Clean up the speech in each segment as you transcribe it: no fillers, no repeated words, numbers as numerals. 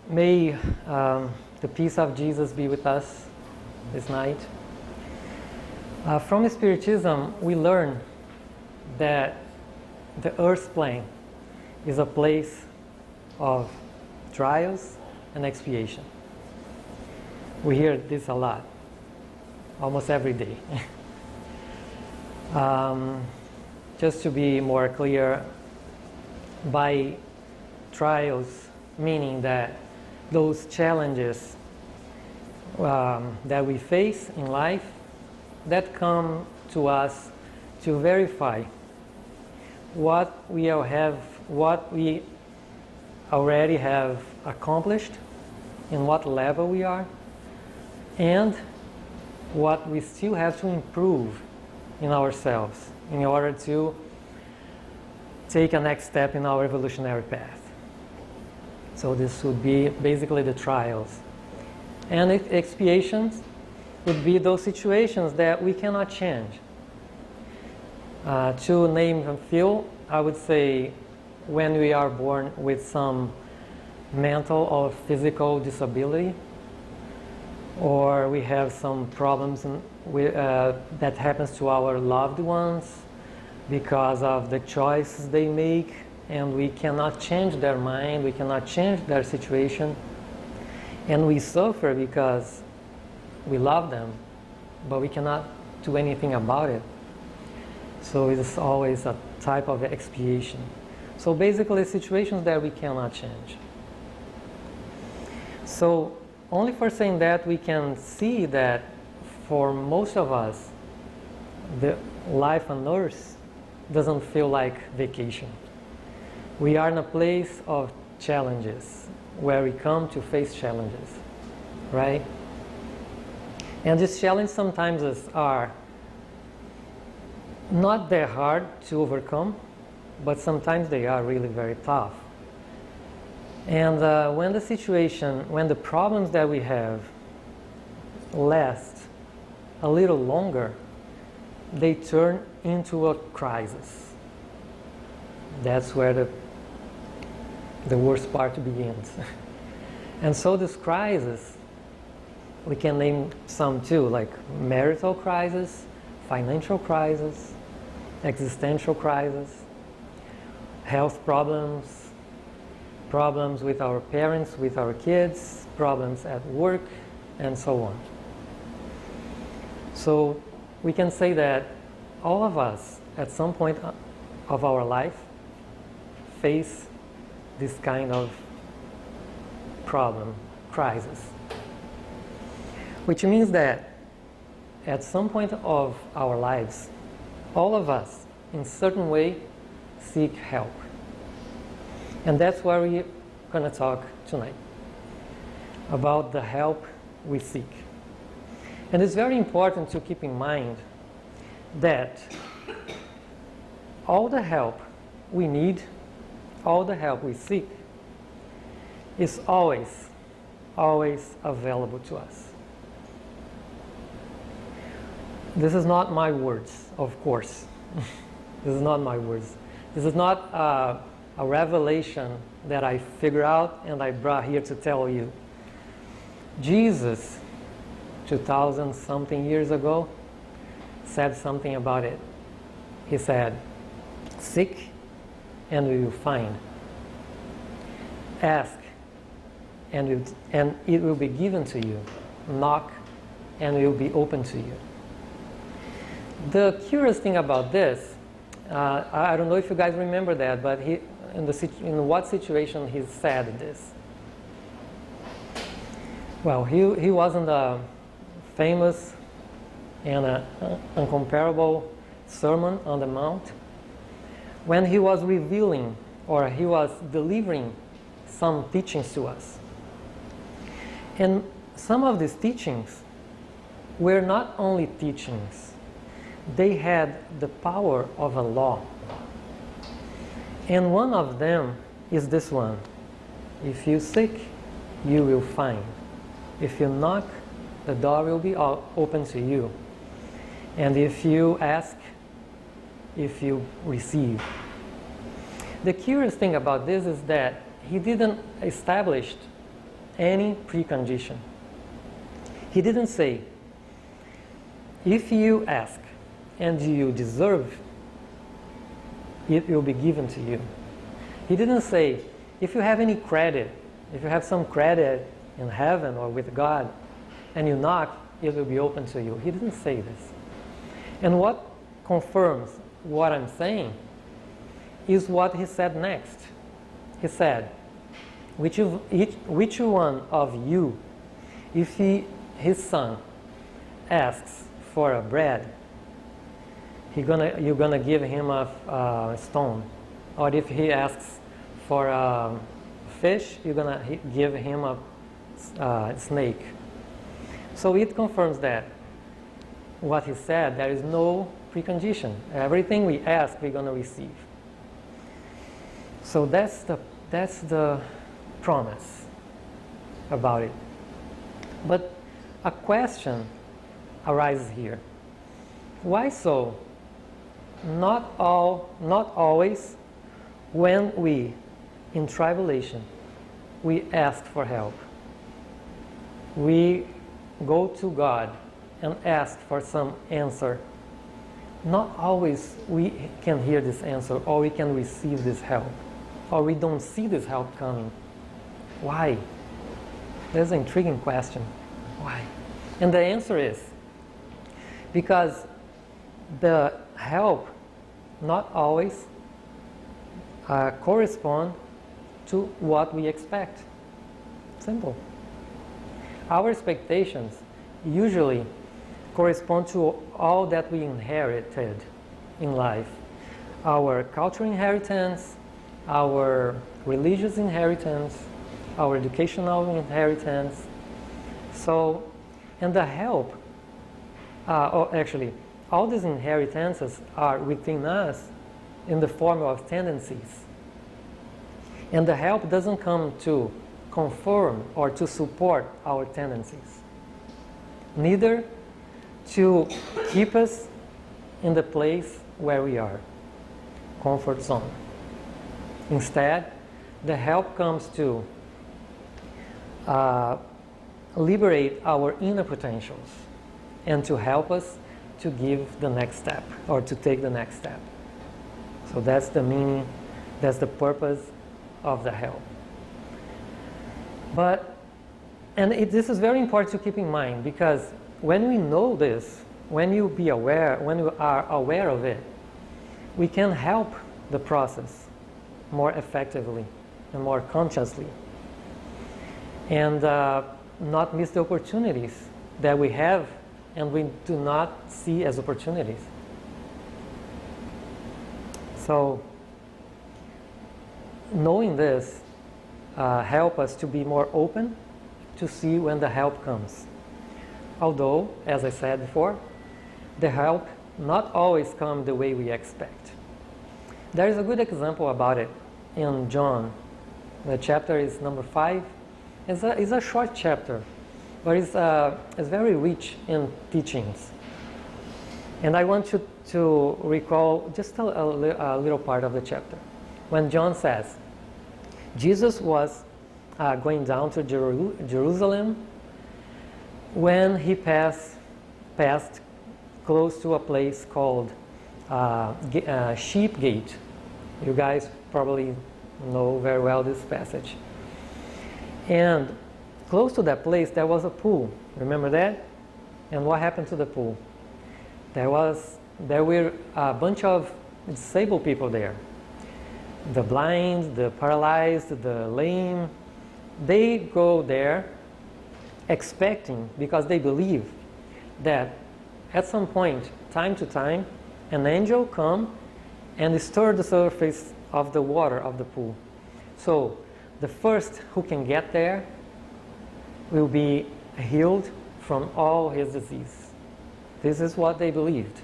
May the peace of Jesus be with us this night. From Spiritism, we learn that the earth plane is a place of trials and expiation. We hear this a lot, almost every day. Just to be more clear, by trials, meaning that those challenges that we face in life that come to us to verify what we already have accomplished, in what level we are, and what we still have to improve in ourselves in order to take a next step in our evolutionary path. So this would be basically the trials. And expiations would be those situations that we cannot change. To name a few, I would say when we are born with some mental or physical disability, or we have some problems that happens to our loved ones because of the choices they make, and we cannot change their mind, we cannot change their situation, and we suffer because we love them, but we cannot do anything about it. So it's always a type of expiation. So basically situations that we cannot change. So only for saying that we can see that for most of us, the life on earth doesn't feel like vacation. We are in a place of challenges, where we come to face challenges, right? And these challenges sometimes are not that hard to overcome, but sometimes they are really very tough. And when the problems that we have last a little longer, they turn into a crisis. That's where the worst part begins. And so this crisis, we can name some too, like marital crisis, financial crisis, existential crisis, health problems, problems with our parents, with our kids, problems at work, and so on. So we can say that all of us at some point of our life face this kind of problem, crisis. Which means that at some point of our lives, all of us, in certain way, seek help. And that's where we're going to talk tonight, about the help we seek. And it's very important to keep in mind that all the help we need, all the help we seek, is always available to us. This is not my words, of course. This is not my words. This is not a revelation that I figured out and I brought here to tell you. Jesus, 2,000 something years ago, said something about it. He said, "Seek and we will find. Ask and it will be given to you. Knock and it will be open to you." The curious thing about this, I don't know if you guys remember that, but in what situation he said this? Well, he wasn't a famous and incomparable Sermon on the Mount when he was revealing, or he was delivering some teachings to us. And some of these teachings were not only teachings, they had the power of a law. And one of them is this one: if you seek, you will find. If you knock, the door will be open to you. And if you ask, if you receive. The curious thing about this is that he didn't establish any precondition. He didn't say, if you ask and you deserve, it will be given to you. He didn't say, if you have any credit, if you have some credit in heaven or with God, and you knock, it will be open to you. He didn't say this. And what confirms what I'm saying is what he said next. He said, which one of you, if his son asks for a bread, you're gonna give him a stone? Or if he asks for a fish, you're gonna give him a snake? So it confirms that what he said, there is no precondition. Everything we ask, we're gonna receive. So that's the promise about it. But a question arises here. Why so? Not always when we, in tribulation, we ask for help. We go to God and ask for some answer. Not always we can hear this answer, or we can receive this help, or we don't see this help coming. Why? There's an intriguing question. Why? And the answer is because the help not always correspond to what we expect. Simple. Our expectations usually correspond to all that we inherited in life. Our cultural inheritance, our religious inheritance, our educational inheritance. So, and the help, all these inheritances are within us in the form of tendencies. And the help doesn't come to conform or to support our tendencies, neither to keep us in the place where we are, comfort zone. Instead, the help comes to liberate our inner potentials and to help us to give the next step or to take the next step. So that's the meaning, that's the purpose of the help. This is very important to keep in mind, because when we know this, when you are aware of it, we can help the process more effectively and more consciously, and not miss the opportunities that we have and we do not see as opportunities. So knowing this help us to be more open to see when the help comes. Although, as I said before, the help not always comes the way we expect. There is a good example about it in John. The chapter is number 5. It's a short chapter, but it's very rich in teachings. And I want you to recall just a little part of the chapter. When John says, Jesus was going down to Jerusalem when he passed close to a place called Sheep Gate. You guys probably know very well this passage. And close to that place there was a pool. Remember that? And what happened to the pool? There were a bunch of disabled people there. The blind, the paralyzed, the lame. They go there expecting, because they believe that at some point, time to time, an angel come and stir the surface of the water of the pool. So the first who can get there will be healed from all his disease. This is what they believed,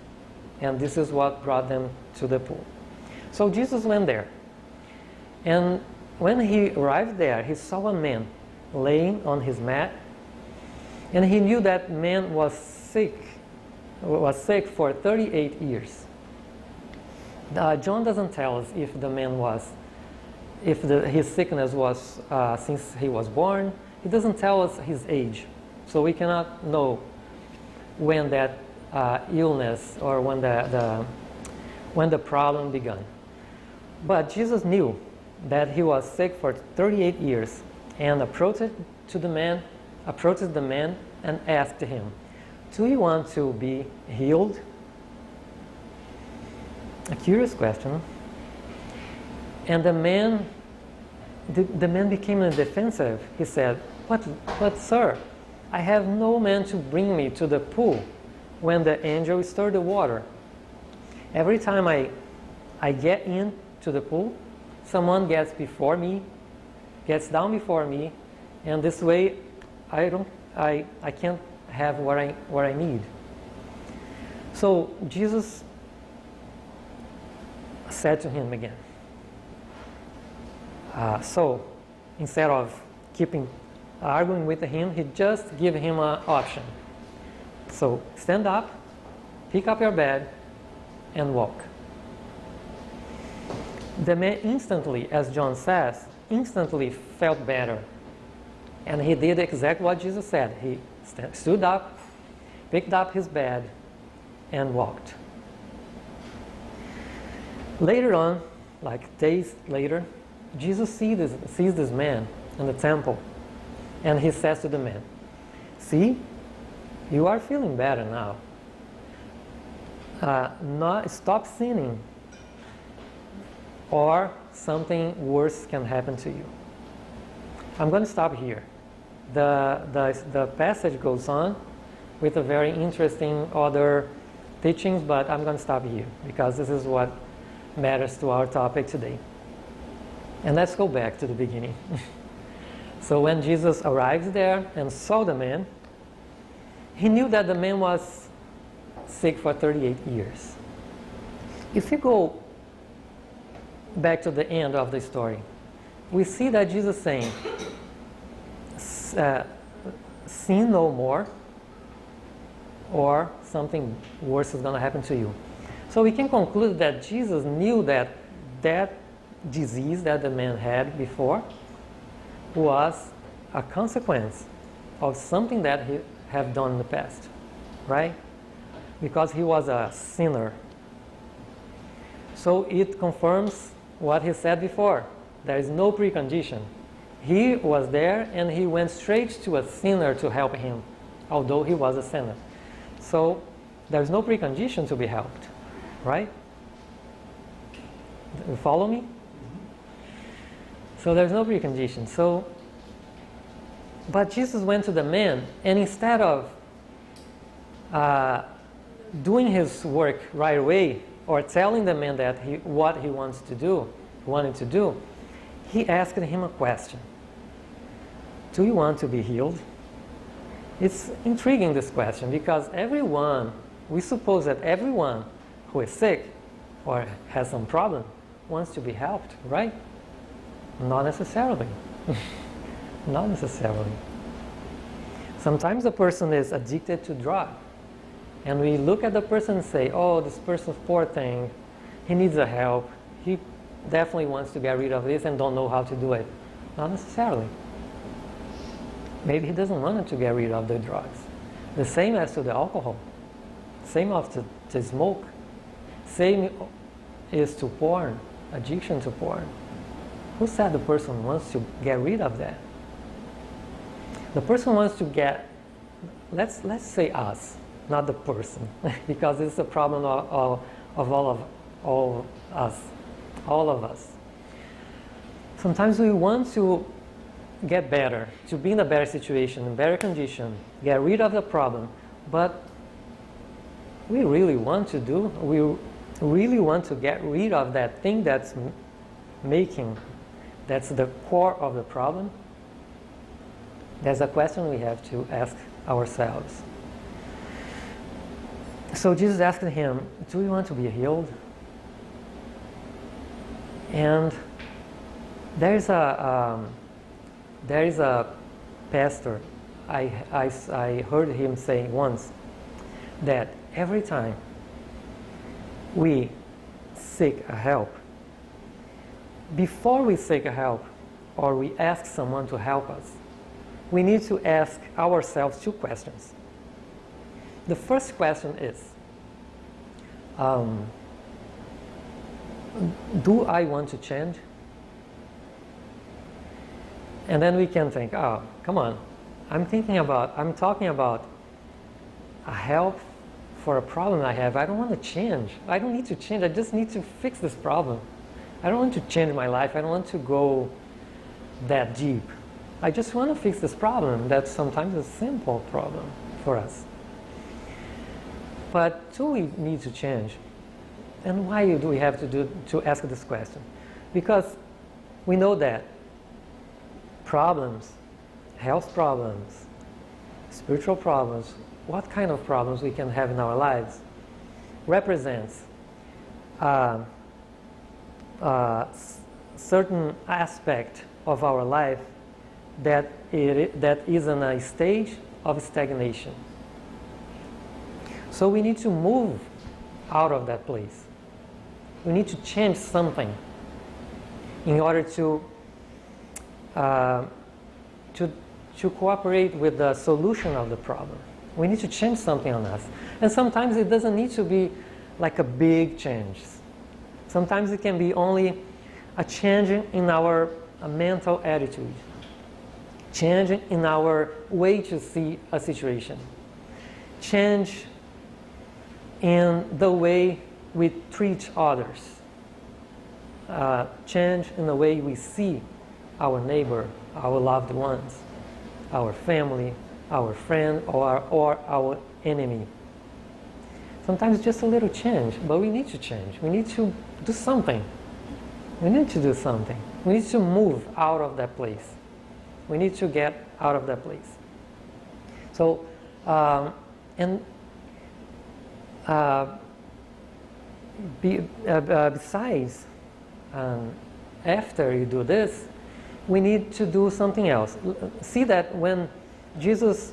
and this is what brought them to the pool. So Jesus went there, and when he arrived there, he saw a man laying on his mat, and he knew that man was sick for 38 years. John doesn't tell us if the man his sickness was since he was born, He doesn't tell us his age, so we cannot know when that illness or when the problem began. But Jesus knew that he was sick for 38 years and approached the man and asked him, "Do you want to be healed?" A curious question. And the man became defensive. He said, But sir, I have no man to bring me to the pool when the angel stirred the water. Every time I get into the pool, someone gets down before me, and this way I can't have what I need. So Jesus said to him again. So instead of arguing with him, he just gave him an option. So stand up, pick up your bed, and walk. The man instantly, as John says, instantly felt better. And he did exactly what Jesus said. He stood up, picked up his bed, and walked. Later on, like days later, Jesus sees this man in the temple, and he says to the man, "See, you are feeling better now. Stop sinning, or something worse can happen to you." I'm going to stop here. The passage goes on with a very interesting other teachings, but I'm going to stop here because this is what matters to our topic today. And let's go back to the beginning. So when Jesus arrived there and saw the man, he knew that the man was sick for 38 years. If you go back to the end of the story, we see that Jesus saying, sin no more, or something worse is going to happen to you. So we can conclude that Jesus knew that disease that the man had before was a consequence of something that he had done in the past, right? Because he was a sinner. So it confirms what he said before. There is no precondition. He was there and he went straight to a sinner to help him, although he was a sinner. So there's no precondition to be helped, right? You follow me? So there's no precondition. But Jesus went to the man, and instead of doing his work right away or telling the man that what he wanted to do, he asked him a question. Do you want to be healed? It's intriguing, this question, because we suppose that everyone who is sick or has some problem wants to be helped, right? Not necessarily. Not necessarily. Sometimes the person is addicted to drug, and we look at the person and say, "Oh, this person's poor thing. He needs a help. He definitely wants to get rid of this and don't know how to do it." Not necessarily. Maybe he doesn't want to get rid of the drugs. The same as to the alcohol. Same as to smoke. Same is to porn, addiction to porn. Who said the person wants to get rid of that? The person wants to get, let's say us, not the person, because it's a problem of all of us. Sometimes we want to get better, to be in a better situation, in better condition, get rid of the problem, but we really want to get rid of that thing that's the core of the problem. That's a question we have to ask ourselves. So Jesus asked him, "Do you want to be healed?" And there is a pastor, I heard him saying once that every time we seek a help, before we seek a help or we ask someone to help us, we need to ask ourselves 2 questions. The first question is, do I want to change? And then we can think, oh, come on, I'm talking about a help for a problem I have. I don't want to change. I don't need to change. I just need to fix this problem. I don't want to change my life. I don't want to go that deep. I just want to fix this problem that's sometimes a simple problem for us. But do we need to change? And why do we have to ask this question? Because we know that problems, health problems, spiritual problems, what kind of problems we can have in our lives, represents certain aspect of our life that is in a stage of stagnation. So we need to move out of that place. We need to change something in order to cooperate with the solution of the problem. We need to change something on us. And sometimes it doesn't need to be like a big change. Sometimes it can be only a change in our mental attitude, change in our way to see a situation, change in the way we treat others, change in the way we see our neighbor, our loved ones, our family, our friend, or our enemy. Sometimes just a little change, but we need to change. We need to do something. We need to do something. We need to move out of that place. We need to get out of that place. So, besides, after you do this, we need to do something else. See that when Jesus,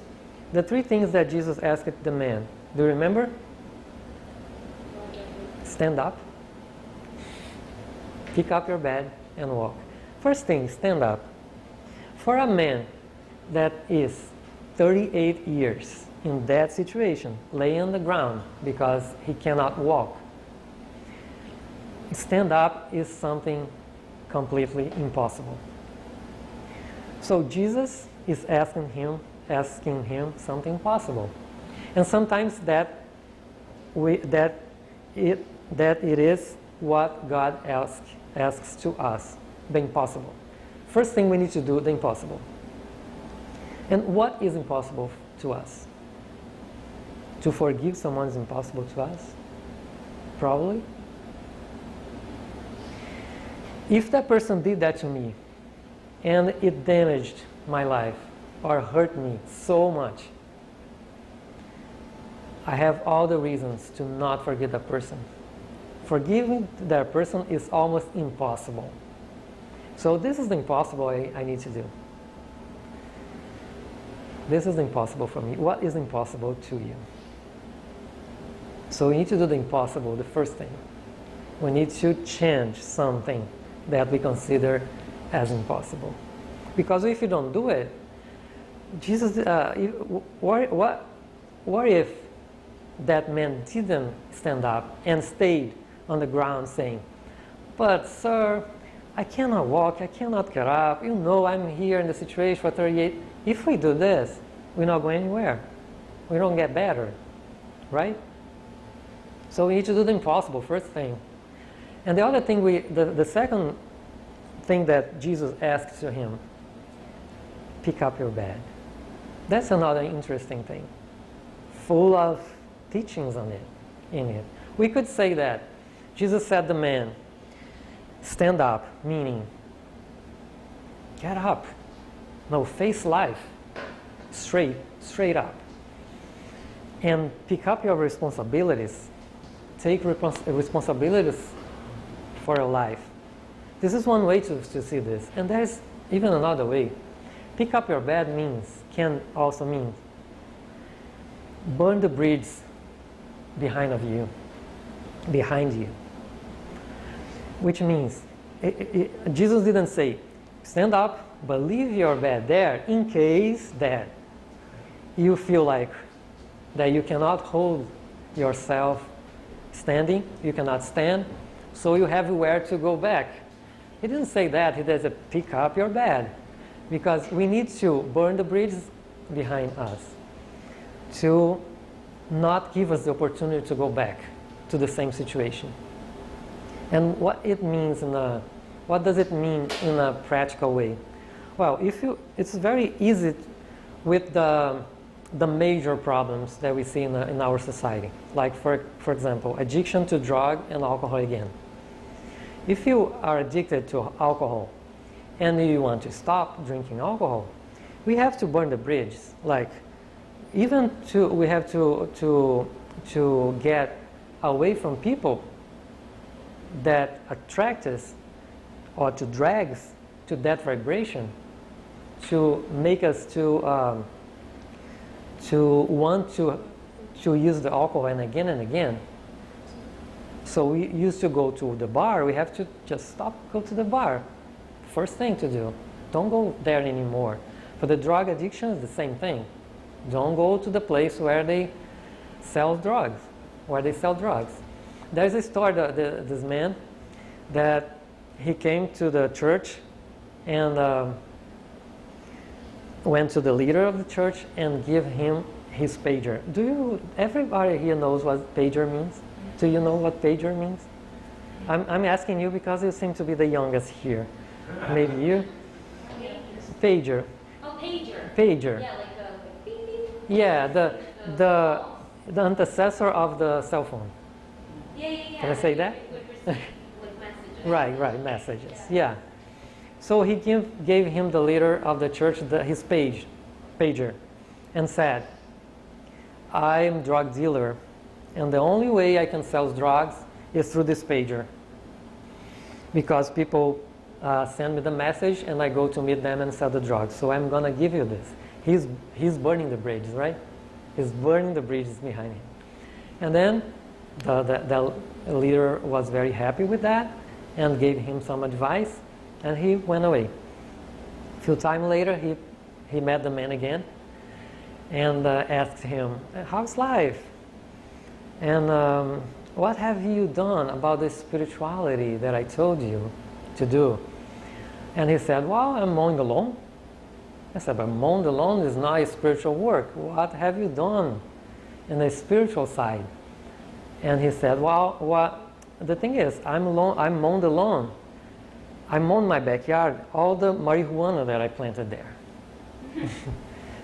the 3 things that Jesus asked the man, do you remember? Stand up, pick up your bed, and walk. First thing, stand up. For a man that is 38 years in that situation, lay on the ground because he cannot walk, stand up is something completely impossible. So Jesus is asking him something possible, and sometimes that it is what God asks to us, the impossible. First thing we need to do, the impossible. And what is impossible to us? To forgive someone is impossible to us? Probably. If that person did that to me and it damaged my life or hurt me so much, I have all the reasons to not forgive that person. Forgiving that person is almost impossible. So this is the impossible I need to do. This is impossible for me. What is impossible to you? So we need to do the impossible, the first thing. We need to change something that we consider as impossible. Because if you don't do it, Jesus, what if that man didn't stand up and stayed on the ground saying, "But sir, I cannot walk, I cannot get up, you know I'm here in the situation for 38. If we do this, we're not going anywhere. We don't get better," right? So we need to do the impossible, first thing. And the other thing, the second thing that Jesus asked to him, pick up your bed. That's another interesting thing, full of teachings in it. We could say that Jesus said to the man, stand up, meaning get up. No, face life straight up. And pick up your responsibilities. Take responsibilities for your life. This is one way to see this. And there's even another way. Pick up your bed can also mean burn the bridge behind you. Which means, Jesus didn't say, stand up but leave your bed there in case that you feel like that you cannot hold yourself standing, you cannot stand, so you have where to go back. He didn't say that, he does pick up your bed, because we need to burn the bridges behind us to not give us the opportunity to go back to the same situation. And what it means what does it mean in a practical way? Well, it's very easy with the major problems that we see in our society. Like for example, addiction to drug and alcohol again. If you are addicted to alcohol and you want to stop drinking alcohol, we have to burn the bridges. Like we have to get away from people that attract us or to drag us to that vibration, to make us to want to use the alcohol and again. So we used to go to the bar, we have to just go to the bar. First thing to do. Don't go there anymore. For the drug addiction, it's the same thing. Don't go to the place where they sell drugs. There's a story that this man that he came to the church and went to the leader of the church and give him his pager. Everybody here knows what pager means? Do you know what pager means? I'm asking you because you seem to be the youngest here. Maybe you? Pager. Oh, pager. Pager. Yeah, like a beep, beep. Yeah, the antecessor of the cell phone. Yeah. Can I say that? Like messages. Right, messages. Yeah. So he gave him, the leader of the church, his pager, and said, I'm drug dealer, and the only way I can sell drugs is through this pager. Because people send me the message and I go to meet them and sell the drugs. So I'm going to give you this. He's burning the bridges, right? He's burning the bridges behind him. And then the leader was very happy with that and gave him some advice, and he went away. A few time later, he met the man again and asked him, how's life? And what have you done about the spirituality that I told you to do? And he said, well, I'm mowing the lawn. I said, but mowing the lawn is not a spiritual work. What have you done in the spiritual side? And he said, well, the thing is, I'm mowing the lawn. I mowed my backyard, all the marijuana that I planted there.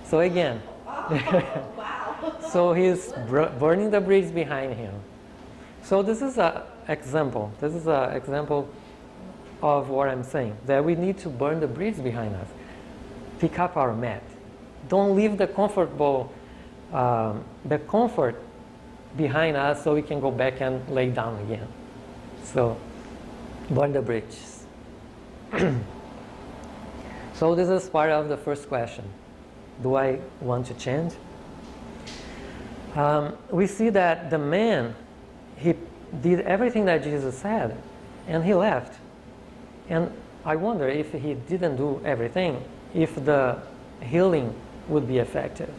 So again, Wow. so he's burning the bridge behind him. So this is an example. This is an example of what I'm saying, that we need to burn the bridge behind us. Pick up our mat. Don't leave the comfort behind us so we can go back and lay down again. So, burn the bridges. So this is part of the first question. Do I want to change? We see that the man, he did everything that Jesus said, and he left. And I wonder if he didn't do everything, if the healing would be effective.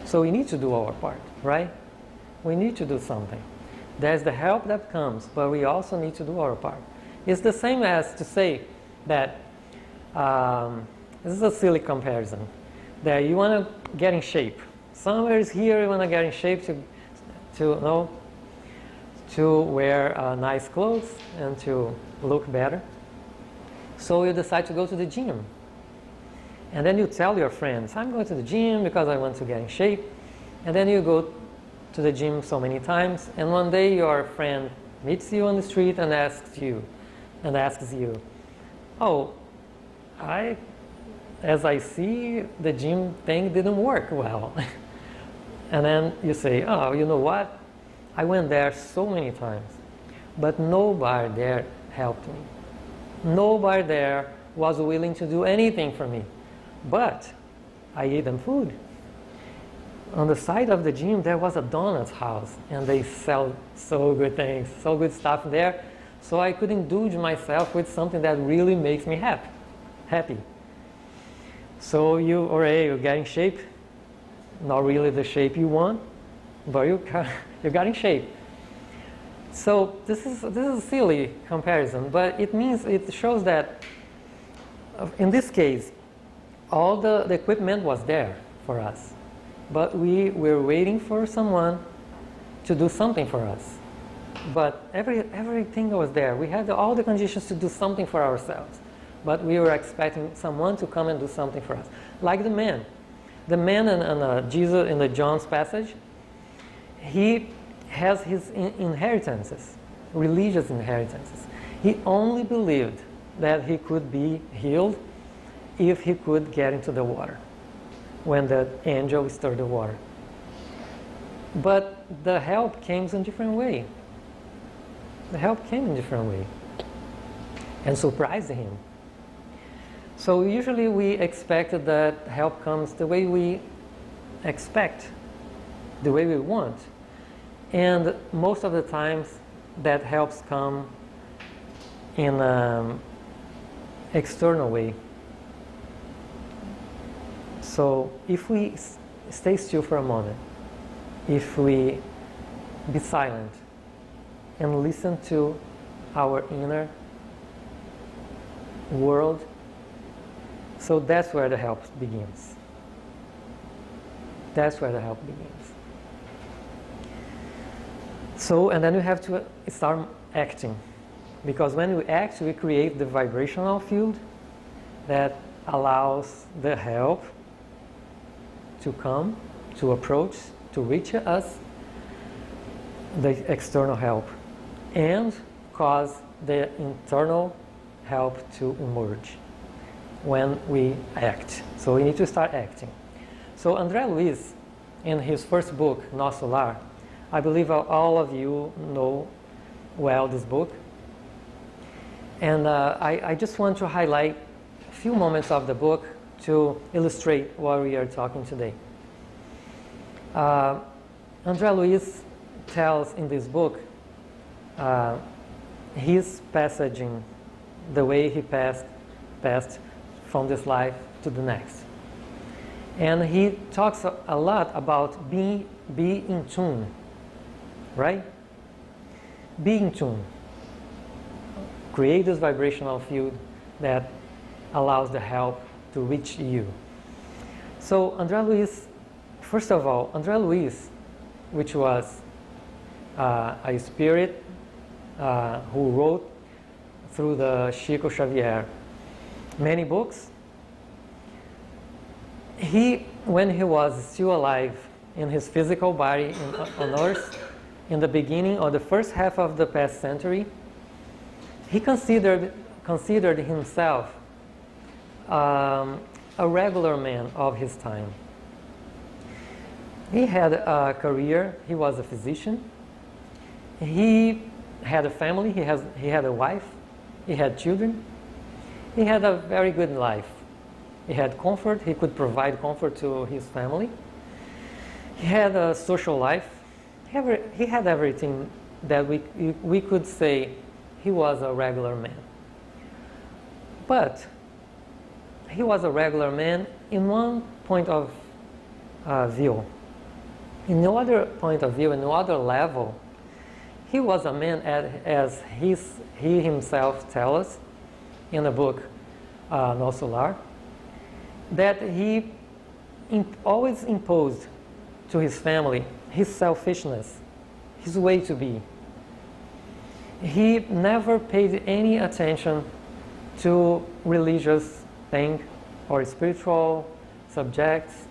So we need to do our part, right? We need to do something. There's the help that comes, but we also need to do our part. It's the same as to say that, this is a silly comparison, that you want to get in shape. Somewhere is here, you want to get in shape to wear nice clothes and to look better. So you decide to go to the gym. And then you tell your friends, I'm going to the gym because I want to get in shape. And then you go to the gym so many times, and one day your friend meets you on the street and asks you, oh, as I see, the gym thing didn't work well. And then you say, oh, you know what? I went there so many times, but nobody there helped me. Nobody there was willing to do anything for me. But I ate them food. On the side of the gym, there was a donut house, and they sell so good things, so good stuff there. So I could indulge myself with something that really makes me happy. So you get in shape, not really the shape you want, but you got in shape. So this is a silly comparison, but it shows that in this case, all the equipment was there for us, but we were waiting for someone to do something for us. But everything was there. We had all the conditions to do something for ourselves, but we were expecting someone to come and do something for us. Like the man in Jesus in the John's passage, he has his inheritances, religious inheritances. He only believed that he could be healed if he could get into the water when the angel stirred the water. But the help came in a different way. The help came in a different way and surprised him. So usually we expect that help comes the way we expect, the way we want. And most of the times that helps come in an external way. So if we stay still for a moment, if we be silent and listen to our inner world, so that's where the help begins. That's where the help begins. So, and then we have to start acting. Because when we act, we create the vibrational field that allows the help to come, to approach, to reach us, the external help, and cause the internal help to emerge when we act. So we need to start acting. So André Luiz, in his first book, Nosso Lar, I believe all of you know well this book. And I just want to highlight a few moments of the book to illustrate what we are talking today. André Luiz tells in this book his passaging, the way he passed from this life to the next. And he talks a lot about be in tune, right? Be in tune. Create this vibrational field that allows the help to reach you. So André Luiz, first of all, André Luiz, which was a spirit who wrote through the Chico Xavier many books. When he was still alive in his physical body on Earth, in the beginning or the first half of the past century, he considered himself a regular man of his time. He had a career. He was a physician. He had a family. He had a wife. He had children. He had a very good life. He had comfort. He could provide comfort to his family. He had a social life. He had everything that we could say he was a regular man. But he was a regular man in one point of view. In no other point of view, in no other level, he was a man as he himself tells us in the book Nosso Lar, that he always imposed to his family his selfishness, his way to be. He never paid any attention to religious thing or spiritual subjects.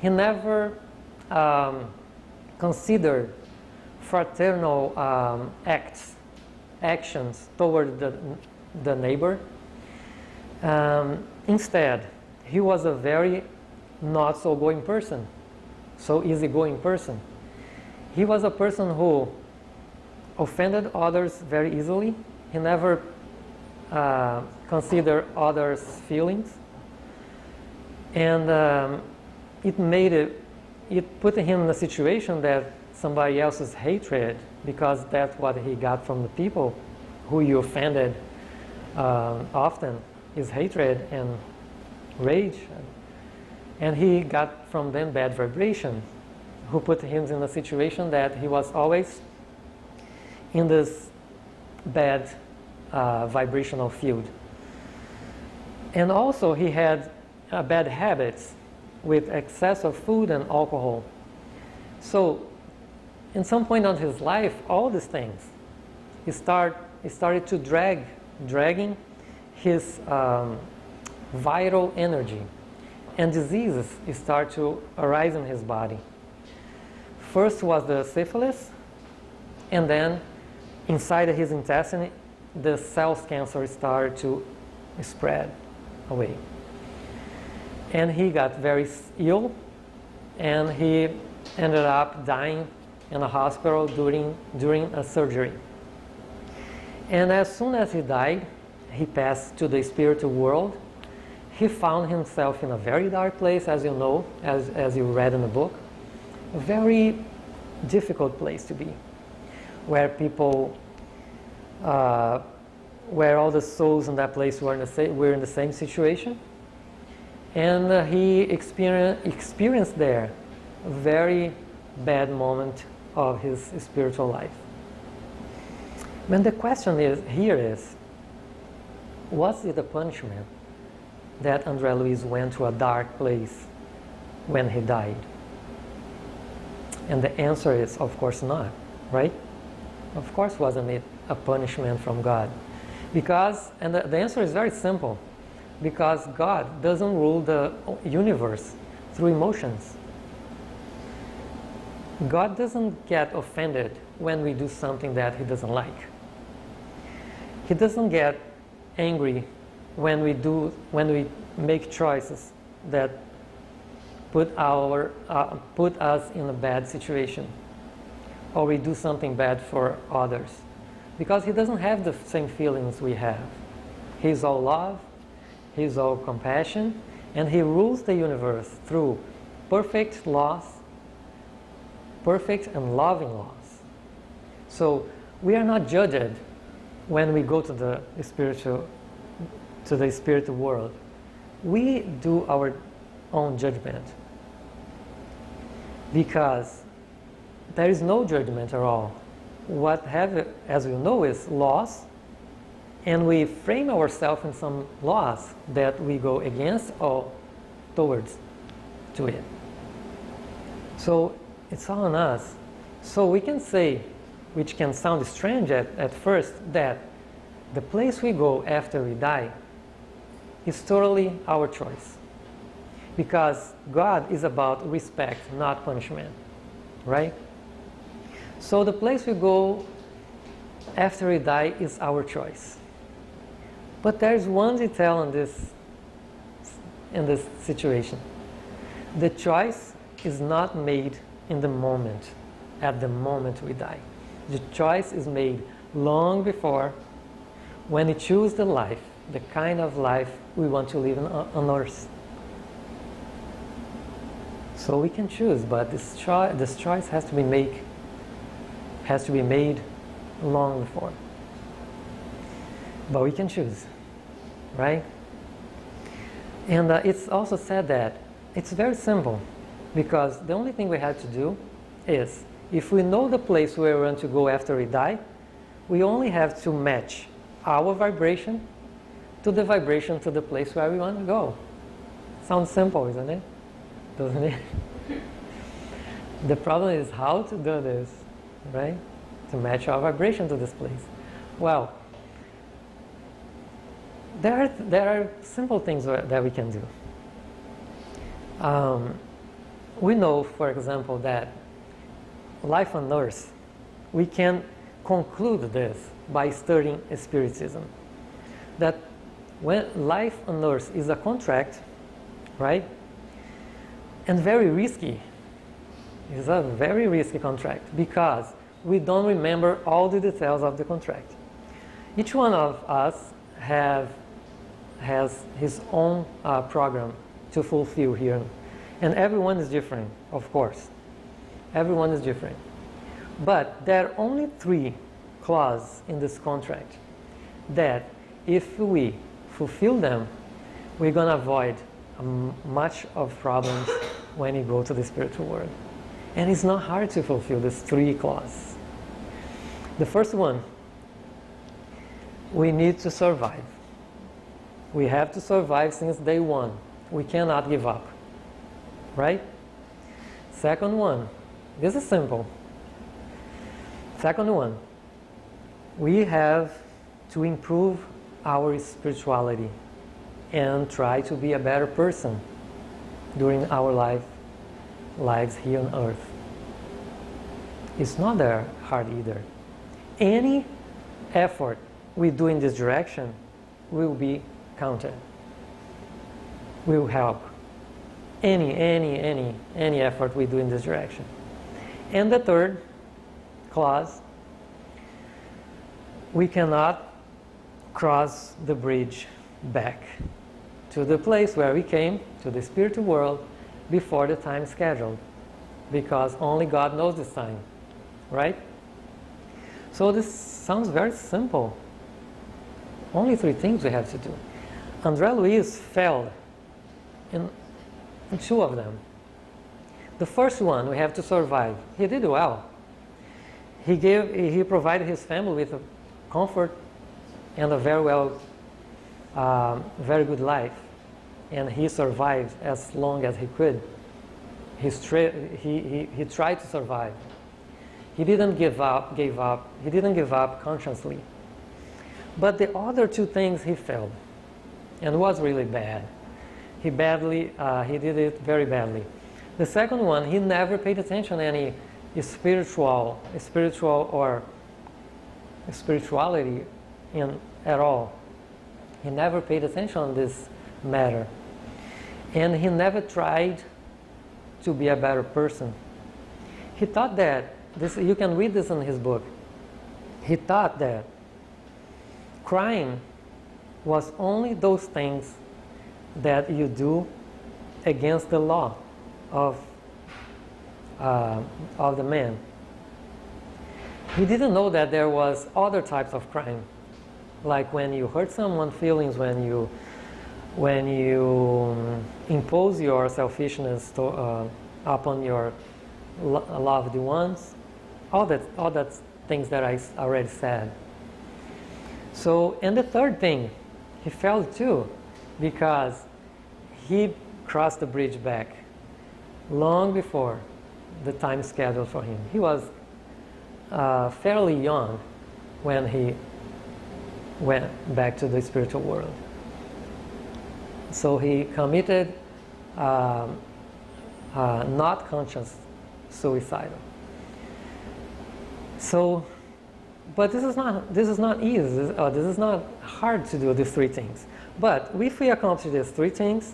He never considered fraternal actions toward the neighbor. Instead, he was a very not so going person, so easygoing person. He was a person who offended others very easily. He never considered others' feelings, and it put him in a situation that somebody else's hatred, because that's what he got from the people who you offended often, is hatred and rage. And he got from them bad vibration, who put him in a situation that he was always in this bad vibrational field. And also he had bad habits with excess of food and alcohol. So in some point of his life, all these things, he started to dragging his vital energy, and diseases start to arise in his body. First was the syphilis, and then inside his intestine, the cells cancer started to spread away. And he got very ill, and he ended up dying in a hospital during a surgery. And as soon as he died, he passed to the spiritual world. He found himself in a very dark place, as you know, as you read in the book. A very difficult place to be, where people, where all the souls in that place were in the same situation. And he experienced there a very bad moment of his spiritual life. And the question is, was it a punishment that André Luiz went to a dark place when he died? And the answer is, of course not, right? Of course wasn't it a punishment from God. Because, and the answer is very simple, because God doesn't rule the universe through emotions. God doesn't get offended when we do something that he doesn't like. He doesn't get angry when we make choices that put us in a bad situation, or we do something bad for others, because he doesn't have the same feelings we have. He's all love, he's all compassion, and he rules the universe through perfect laws, perfect and loving laws. So we are not judged when we go to the spiritual world. We do our own judgment, because there is no judgment at all. What have, as we know, is laws, and we frame ourselves in some laws that we go against or towards to it. So it's all on us. So we can say, which can sound strange at first, that the place we go after we die is totally our choice. Because God is about respect, not punishment, right? So the place we go after we die is our choice. But there's one detail in this situation. The choice is not made in the moment, at the moment we die. The choice is made long before, when we choose the life, the kind of life we want to live on earth. So we can choose, but this choice has to be made long before. But we can choose, right? And it's also said that it's very simple, because the only thing we have to do is, if we know the place where we want to go after we die, we only have to match our vibration to the vibration to the place where we want to go. Sounds simple, isn't it? Doesn't it? The problem is how to do this, right? To match our vibration to this place. Well, there are simple things that we can do. We know, for example, that life on earth, we can conclude this by studying Spiritism. That when life on earth is a contract, right? And very risky. It's a very risky contract, because we don't remember all the details of the contract. Each one of us has his own program to fulfill here. And everyone is different, of course. Everyone is different. But there are only 3 clauses in this contract that, if we fulfill them, we're going to avoid much of problems when you go to the spiritual world. And it's not hard to fulfill these 3 clauses. The first one, we need to survive. We have to survive since day one. We cannot give up. Right? Second one, this is simple. Second one, we have to improve our spirituality and try to be a better person during our lives here on earth. It's not that hard either. Any effort we do in this direction will be counted. Will help. Any effort we do in this direction. And the third clause, we cannot cross the bridge back to the place where we came, to the spiritual world, before the time scheduled, because only God knows this time, right? So this sounds very simple. Only 3 things we have to do. André Luiz failed in 2 of them. The first one, we have to survive. He did well. He provided his family with comfort and a very good life, and he survived as long as he could. He tried to survive. He didn't give up. He didn't give up consciously. But the other 2 things he failed, and was really bad. He did it very badly. The second one, he never paid attention to any spiritual or spirituality at all. He never paid attention on this matter. And he never tried to be a better person. He thought that, you can read this in his book, he thought that crime was only those things that you do against the law of the man. He didn't know that there was other types of crime, like when you hurt someone's feelings, when you impose your selfishness upon your loved ones, all that things that I already said. So, and the third thing, he failed too, because he crossed the bridge back long before the time scheduled for him. He was fairly young when he went back to the spiritual world. So he committed not conscious suicidal. So, but this is not easy. This is not hard to do these 3 things. But if we accomplish these 3 things,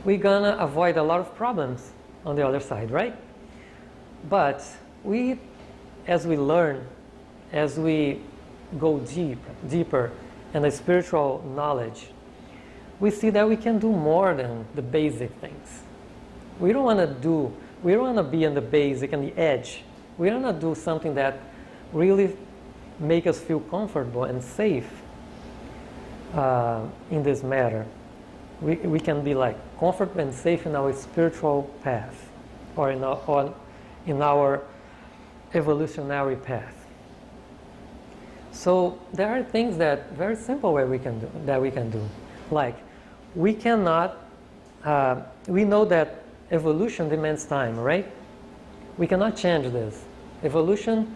we're gonna avoid a lot of problems on the other side, right? But as we learn, as we go deeper in the spiritual knowledge, we see that we can do more than the basic things. We don't want to be in the basic and the edge. We don't want to do something that really make us feel comfortable and safe in this matter. We can be like comfortable and safe in our spiritual path, or in our evolutionary path. So there are things that very simple way we can do. Like we cannot. We know that evolution demands time, right? We cannot change this. Evolution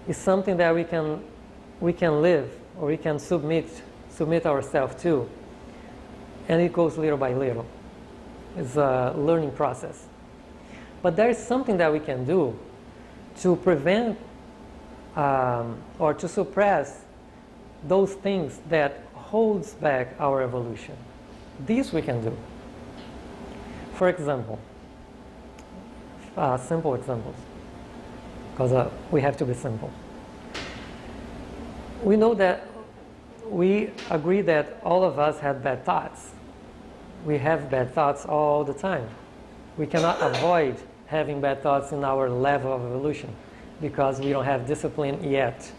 is something that we can live, or we can submit ourselves to, and it goes little by little. It's a learning process. But there is something that we can do to prevent or to suppress those things that holds back our evolution. This we can do. For example, simple examples, because we have to be simple. We know that we agree that all of us have bad thoughts. We have bad thoughts all the time. We cannot avoid having bad thoughts in our level of evolution because we don't have discipline yet.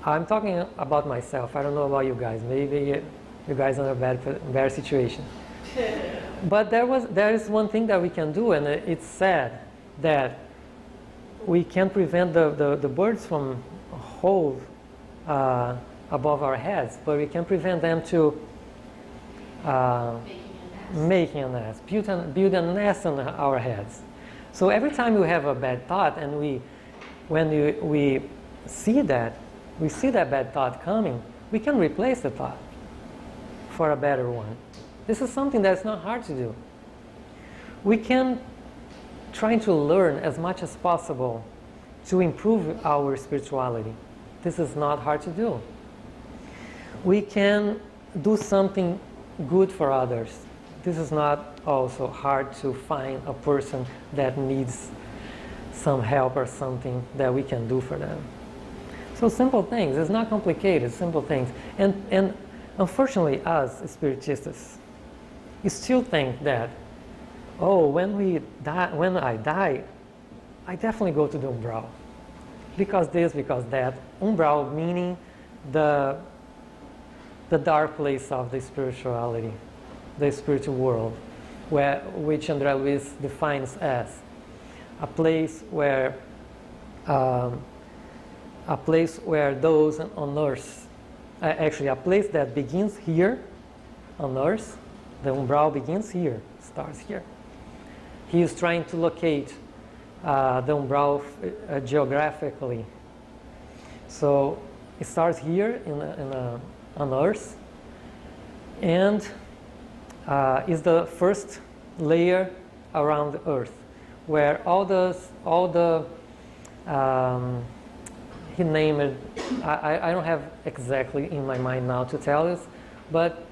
I'm talking about myself. I don't know about you guys. Maybe You guys are in a bad situation. But there is one thing that we can do, and it's sad that we can't prevent the birds from hold above our heads, but we can prevent them to making a nest, build a nest on our heads. So every time we have a bad thought, and when we see that bad thought coming, we can replace the thought for a better one. This is something that's not hard to do. We can try to learn as much as possible to improve our spirituality. This is not hard to do. We can do something good for others. This is not also hard to find a person that needs some help or something that we can do for them. So simple things. It's not complicated. Simple things. And unfortunately, us Spiritistas, you still think that, oh, when I die, I definitely go to the umbral. Because this, because that. Umbral meaning the dark place of the spirituality, the spiritual world, which André Luiz defines as a place where those on earth, actually a place that begins here on earth. The umbral begins here, starts here. He is trying to locate the umbral geographically. So it starts here on earth, and is the first layer around the earth, where all the he named it. I don't have exactly in my mind now to tell this, but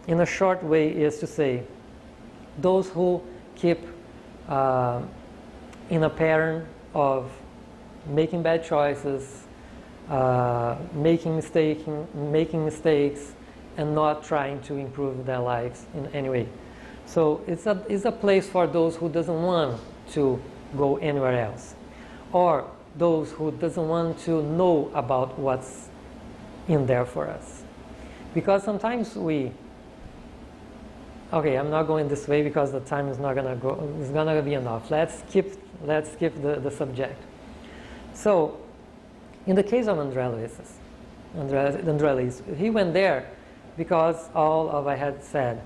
in a short way is to say those who keep in a pattern of making bad choices, making mistakes, and not trying to improve their lives in any way. So it's a place for those who doesn't want to go anywhere else, or those who doesn't want to know about what's in there for us. Because sometimes I'm not going this way because the time is not gonna go. It's gonna be enough. Let's skip the subject. So, in the case of André Luiz, he went there because all of I had said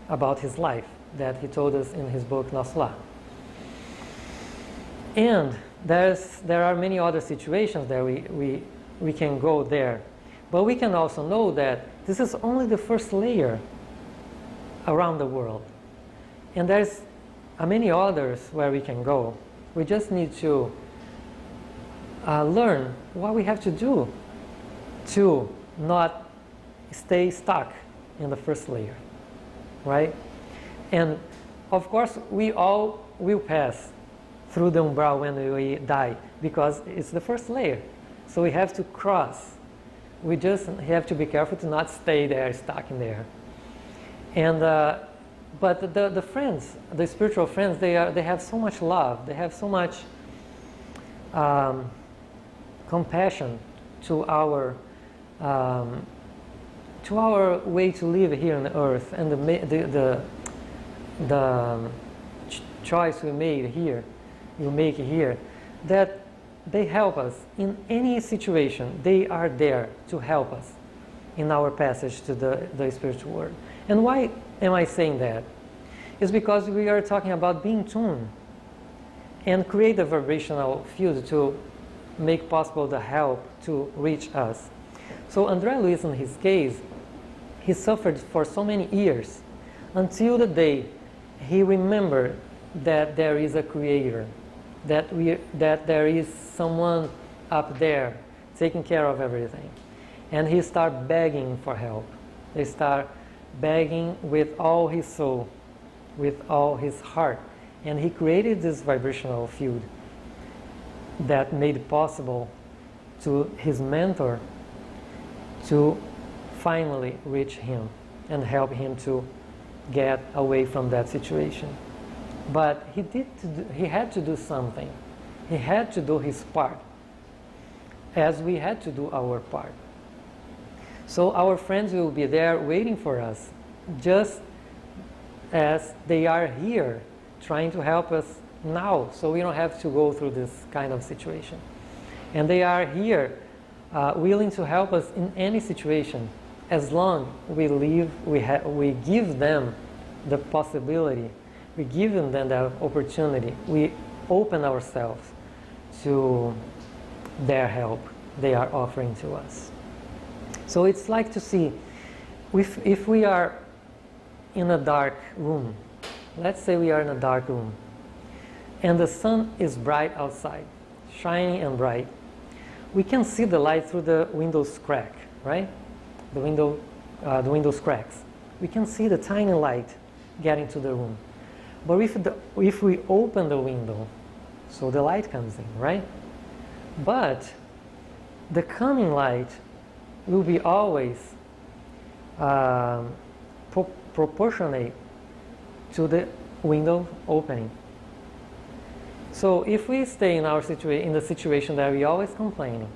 about his life that he told us in his book Nosso Lar. And there are many other situations that we can go there, but we can also know that this is only the first layer around the world, and there's many others where we can go. We just need to learn what we have to do to not stay stuck in the first layer, right? And of course we all will pass through the umbral when we die, because it's the first layer, so we have to cross. We just have to be careful to not stay there, stuck in there. And but the friends, the spiritual friends, they have so much love. They have so much compassion to our way to live here on earth, and the choice we make here, that they help us in any situation. They are there to help us in our passage to the spiritual world. And why am I saying that? It's because we are talking about being tuned and create a vibrational field to make possible the help to reach us. So André Luiz, in his case, he suffered for so many years until the day he remembered that there is a creator, that there is someone up there taking care of everything. And he started begging for help. He started begging with all his soul, with all his heart. And he created this vibrational field that made it possible to his mentor to finally reach him and help him to get away from that situation. But he had to do something. He had to do his part, as we had to do our part. So our friends will be there waiting for us, just as they are here trying to help us now, so we don't have to go through this kind of situation. And they are here willing to help us in any situation, as long we give them the possibility, we give them the opportunity, we open ourselves to their help they are offering to us. So it's like to see, if we are in a dark room, let's say we are in a dark room, and the sun is bright outside, shining and bright, we can see the light through the window's crack, right? The window's cracks. We can see the tiny light getting to the room. But if we open the window, so the light comes in, right? But the coming light will be always proportionate to the window opening. So if we stay in the situation that we always complaining,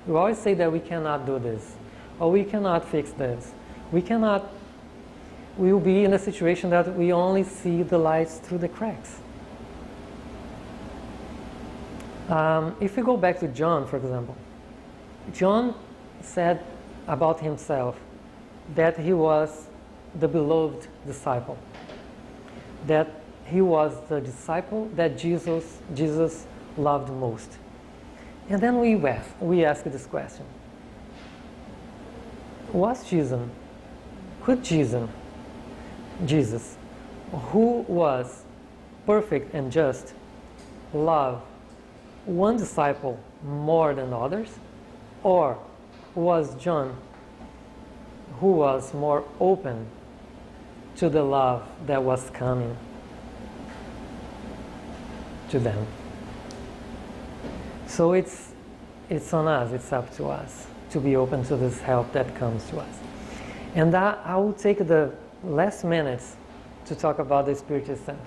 we always say that we cannot do this, or we cannot fix this, we will be in a situation that we only see the lights through the cracks. If we go back to John, for example, John said about himself that he was the beloved disciple, that he was the disciple that Jesus loved most. And then we ask this question: could Jesus, who was perfect and just, love one disciple more than others? Or was John, who was more open to the love that was coming to them? So it's on us, it's up to us to be open to this help that comes to us. And I will take the last minutes to talk about the Spiritist Center.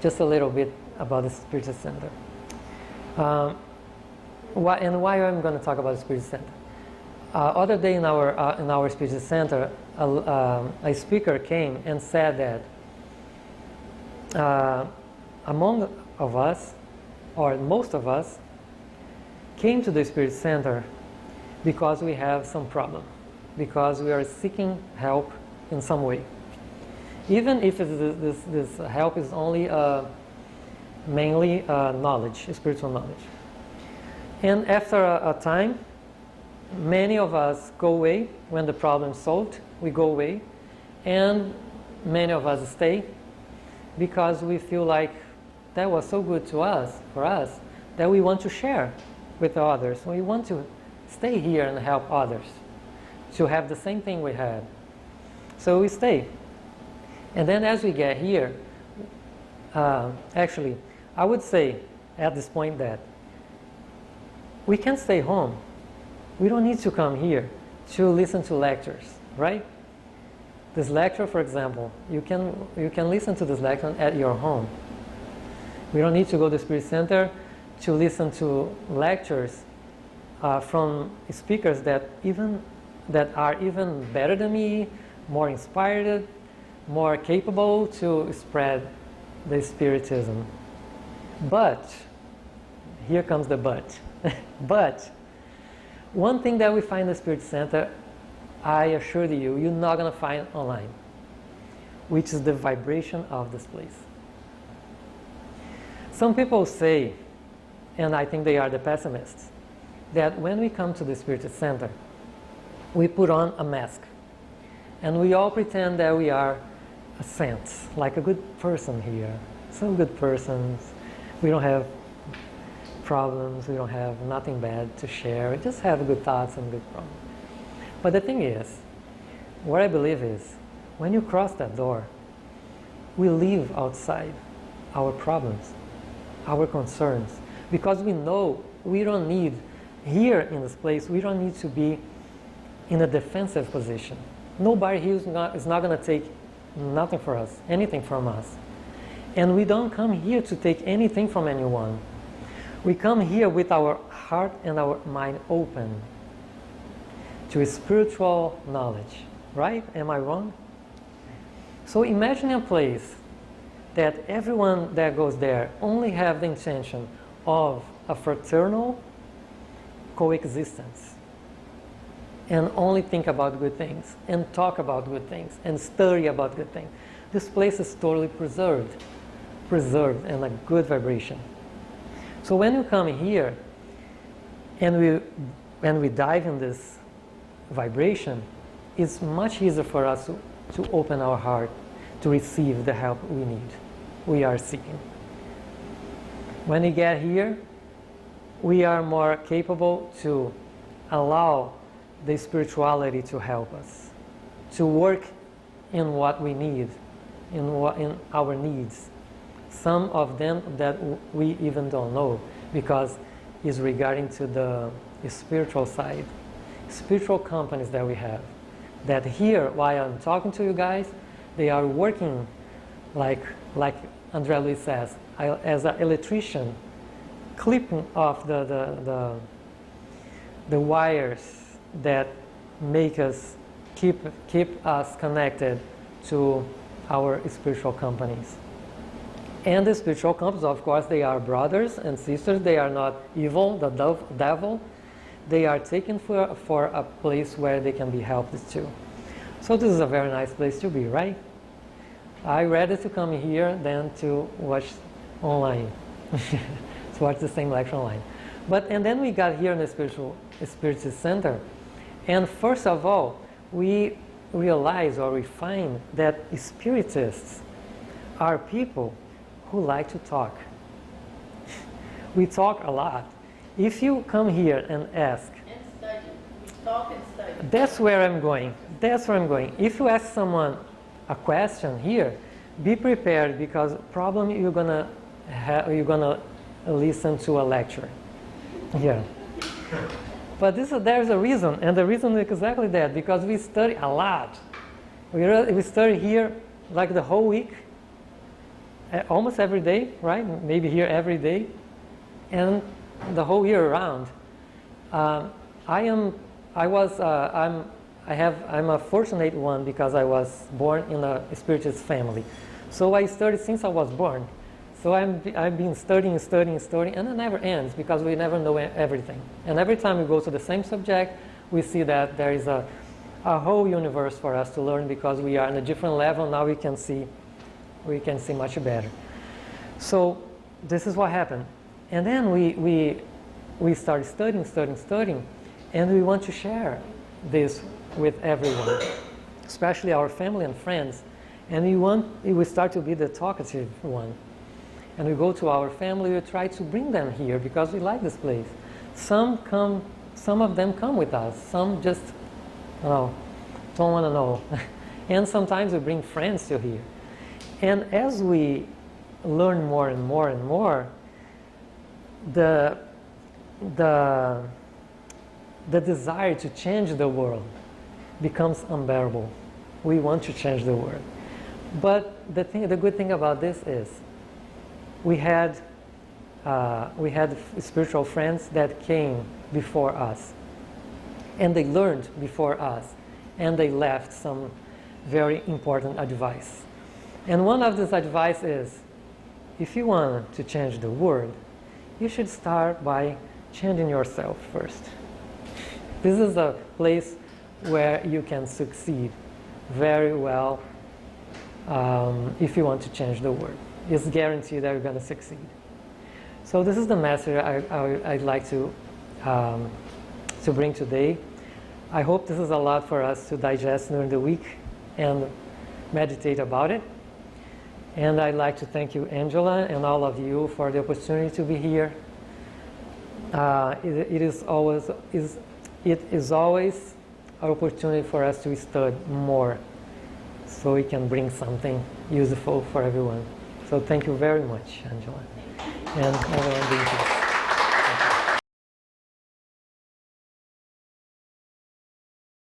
Just a little bit about the Spiritist Center. Why I'm going to talk about the Spiritist Center. Other day in our Spiritist Center, a speaker came and said that among of us, or most of us, came to the Spirit Center because we have some problem, because we are seeking help in some way. Even if this help is only mainly knowledge, spiritual knowledge. And after a time, many of us go away. When the problem is solved, we go away. And many of us stay because we feel like that was so good for us, that we want to share with others. We want to stay here and help others to have the same thing we had. So we stay. And then as we get here, actually, I would say at this point that we can stay home. We don't need to come here to listen to lectures, right? This lecture, for example, you can listen to this lecture at your home. We don't need to go to the Spirit Center to listen to lectures from speakers that are even better than me, more inspired, more capable to spread the Spiritism. But, here comes the but. But, one thing that we find in the Spirit Center, I assure you, you're not going to find online, which is the vibration of this place. Some people say, and I think they are the pessimists, that when we come to the Spirit Center, we put on a mask. And we all pretend that we are a saint, like a good person here. Some good persons. We don't have problems, we don't have nothing bad to share. We just have good thoughts and good problems. But the thing is, what I believe is, when you cross that door, we leave outside our problems, our concerns, because we know we don't need, here in this place, we don't need to be in a defensive position. Nobody here is not going to take nothing for us, anything from us. And we don't come here to take anything from anyone. We come here with our heart and our mind open. to spiritual knowledge, right? Am I wrong? So imagine a place that everyone that goes there only have the intention of a fraternal coexistence, and only think about good things, and talk about good things, and study about good things. This place is totally preserved and a good vibration. So when you come here, and we dive in this vibration, it's much easier for us to open our heart to receive the help we are seeking. When we get here, we are more capable to allow the spirituality to help us, to work in what we need, in our needs. Some of them that we even don't know, because it's regarding to the spiritual side, spiritual companies that we have, that here, while I'm talking to you guys, they are working like Andre Luis says, as an electrician, clipping off the wires that make us keep us connected to our spiritual companies. And the spiritual companies, of course, they are brothers and sisters. They are not evil, the devil. They are taken for a place where they can be helped too. So this is a very nice place to be, right? I rather to come here than to watch online, to watch the same lecture online. And then we got here in the Spiritist Center, and first of all, we realize or we find that Spiritists are people who like to talk. We talk a lot. If you come here and ask, And study. Talk and study. that's where I'm going. If you ask someone a question here, be prepared, because probably you're gonna listen to a lecture here. But there's a reason, and the reason is exactly that, because we study a lot. We study here like the whole week, almost every day, right? Maybe here every day, and the whole year around. I'm a fortunate one, because I was born in a Spiritist family. So I studied since I was born. So I've been studying, and it never ends, because we never know everything. And every time we go to the same subject, we see that there is a whole universe for us to learn, because we are on a different level. Now we can see much better. So this is what happened. And then we started studying, and we want to share this with everyone, especially our family and friends. And we start to be the talkative one. And we go to our family, we try to bring them here, because we like this place. Some of them come with us, some just don't want to know. And sometimes we bring friends to here. And as we learn more and more and more, the desire to change the world becomes unbearable. We want to change the world. But the good thing about this is we had spiritual friends that came before us, and they learned before us, and they left some very important advice. And one of this advice is, if you want to change the world, you should start by changing yourself first. This is a place where you can succeed very well if you want to change the world. It's guaranteed that you're going to succeed. So this is the message I'd like to bring today. I hope this is a lot for us to digest during the week and meditate about it. And I'd like to thank you, Angela, and all of you for the opportunity to be here. It is always an opportunity for us to study more, so we can bring something useful for everyone. So thank you very much, Angela, and everyone being here.